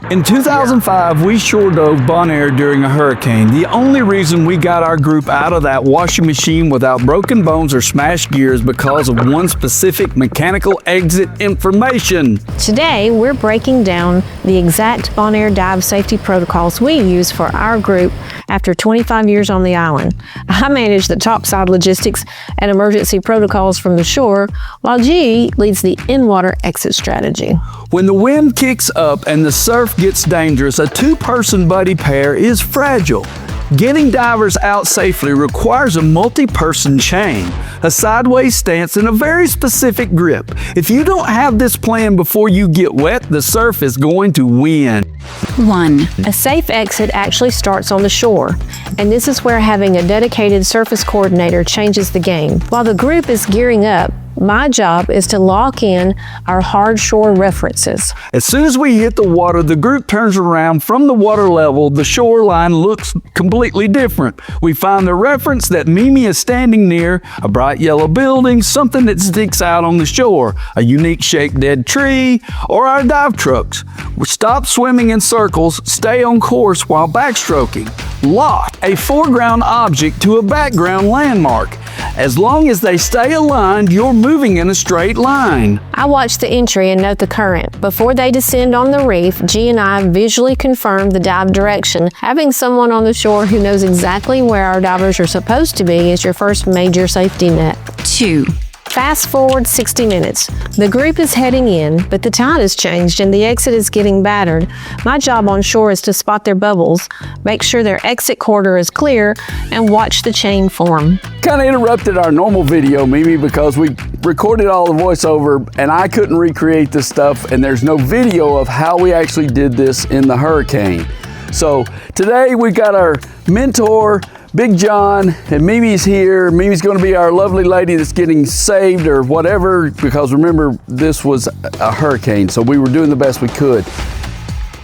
In 2005, we shore dove Bonaire during a hurricane. The only reason we got our group out of that washing machine without broken bones or smashed gears because of one specific mechanical exit information. Today, we're breaking down the exact Bonaire dive safety protocols we use for our group after 25 years on the island. I manage the topside logistics and emergency protocols from the shore, while G leads the in-water exit strategy. When the wind kicks up and the surf gets dangerous, a two-person buddy pair is fragile. Getting divers out safely requires a multi-person chain, a sideways stance, and a very specific grip. If you don't have this plan before you get wet, the surf is going to win. 1. A safe exit actually starts on the shore, and this is where having a dedicated surface coordinator changes the game. While the group is gearing up, my job is to lock in our hard shore references. As soon as we hit the water, the group turns around. From the water level, the shoreline looks completely different. We find the reference that Mimi is standing near, a bright yellow building, something that sticks out on the shore, a unique shaped dead tree, or our dive trucks. We stop swimming in circles, stay on course while backstroking. Lock a foreground object to a background landmark. As long as they stay aligned, you're moving in a straight line. I watch the entry and note the current. Before they descend on the reef, G and I visually confirm the dive direction. Having someone on the shore who knows exactly where our divers are supposed to be is your first major safety net. 2. Fast forward 60 minutes. The group is heading in, but the tide has changed and the exit is getting battered. My job on shore is to spot their bubbles, make sure their exit corridor is clear, and watch the chain form. Kind of interrupted our normal video, Mimi, because we recorded all the voiceover and I couldn't recreate this stuff, and there's no video of how we actually did this in the hurricane. So today we got our mentor, Big John, and Mimi's here. Mimi's going to be our lovely lady that's getting saved or whatever, because remember, this was a hurricane, so we were doing the best we could.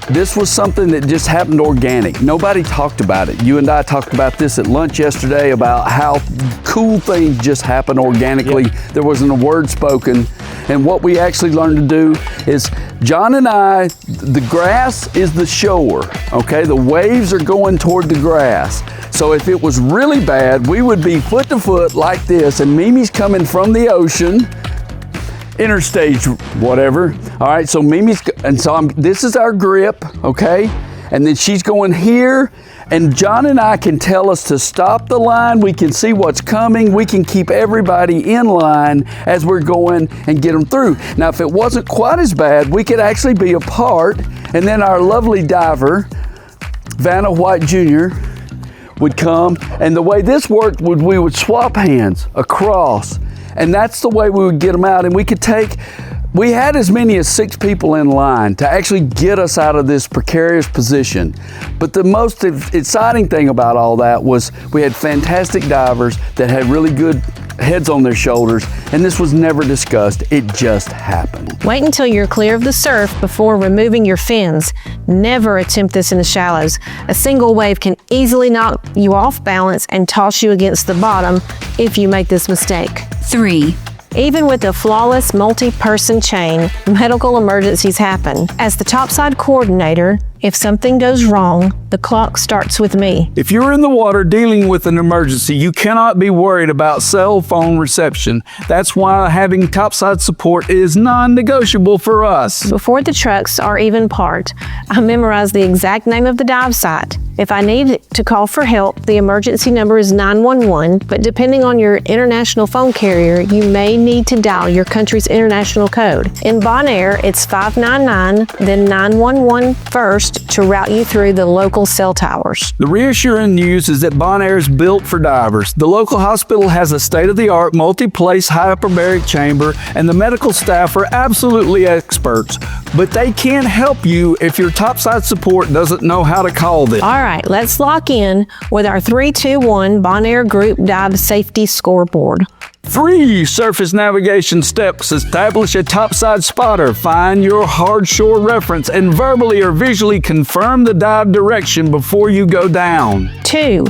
This was something that just happened organic. Nobody talked about it. You and I talked about this at lunch yesterday about how cool things just happen organically. Yep. There wasn't a word spoken. And what we actually learned to do is, John and I, the grass is the shore, okay? The waves are going toward the grass. So if it was really bad, we would be foot to foot like this, and Mimi's coming from the ocean, interstage, whatever. All right, so Mimi's, and so this is our grip, okay? And then she's going here, and John and I can tell us to stop the line. We can see what's coming. We can keep everybody in line as we're going and get them through. Now, if it wasn't quite as bad, we could actually be apart, and then our lovely diver, Vanna White Jr., would come, and the way this worked would we would swap hands across, and that's the way we would get them out. And we had as many as 6 people in line to actually get us out of this precarious position. But the most exciting thing about all that was we had fantastic divers that had really good heads on their shoulders, and this was never discussed. It just happened. Wait until you're clear of the surf before removing your fins. Never attempt this in the shallows. A single wave can easily knock you off balance and toss you against the bottom if you make this mistake. 3. Even with a flawless multi-person chain, medical emergencies happen. As the topside coordinator, if something goes wrong, the clock starts with me. If you're in the water dealing with an emergency, you cannot be worried about cell phone reception. That's why having topside support is non-negotiable for us. Before the trucks are even parked, I memorize the exact name of the dive site. If I need to call for help, the emergency number is 911, but depending on your international phone carrier, you may need to dial your country's international code. In Bonaire, it's 599, then 911 first to route you through the local cell towers. The reassuring news is that Bonaire is built for divers. The local hospital has a state-of-the-art multi-place hyperbaric chamber, and the medical staff are absolutely experts. But they can't help you if your topside support doesn't know how to call them. All right, let's lock in with our 3-2-1 Bonaire Group Dive Safety Scoreboard. 3 surface navigation steps. Establish a topside spotter. Find your hard shore reference and verbally or visually confirm the dive direction before you go down. 2.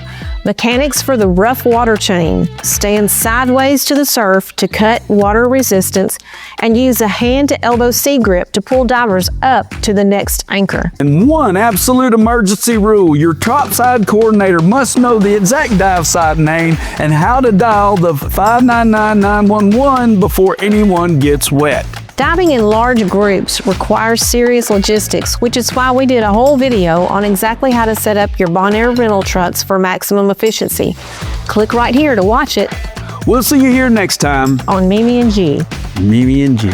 Mechanics for the rough water chain. Stand sideways to the surf to cut water resistance and use a hand to elbow sea grip to pull divers up to the next anchor. And one absolute emergency rule, your topside coordinator must know the exact dive site name and how to dial the 599-911 before anyone gets wet. Diving in large groups requires serious logistics, which is why we did a whole video on exactly how to set up your Bonaire rental trucks for maximum efficiency. Click right here to watch it. We'll see you here next time On Mimi and G. Mimi and G.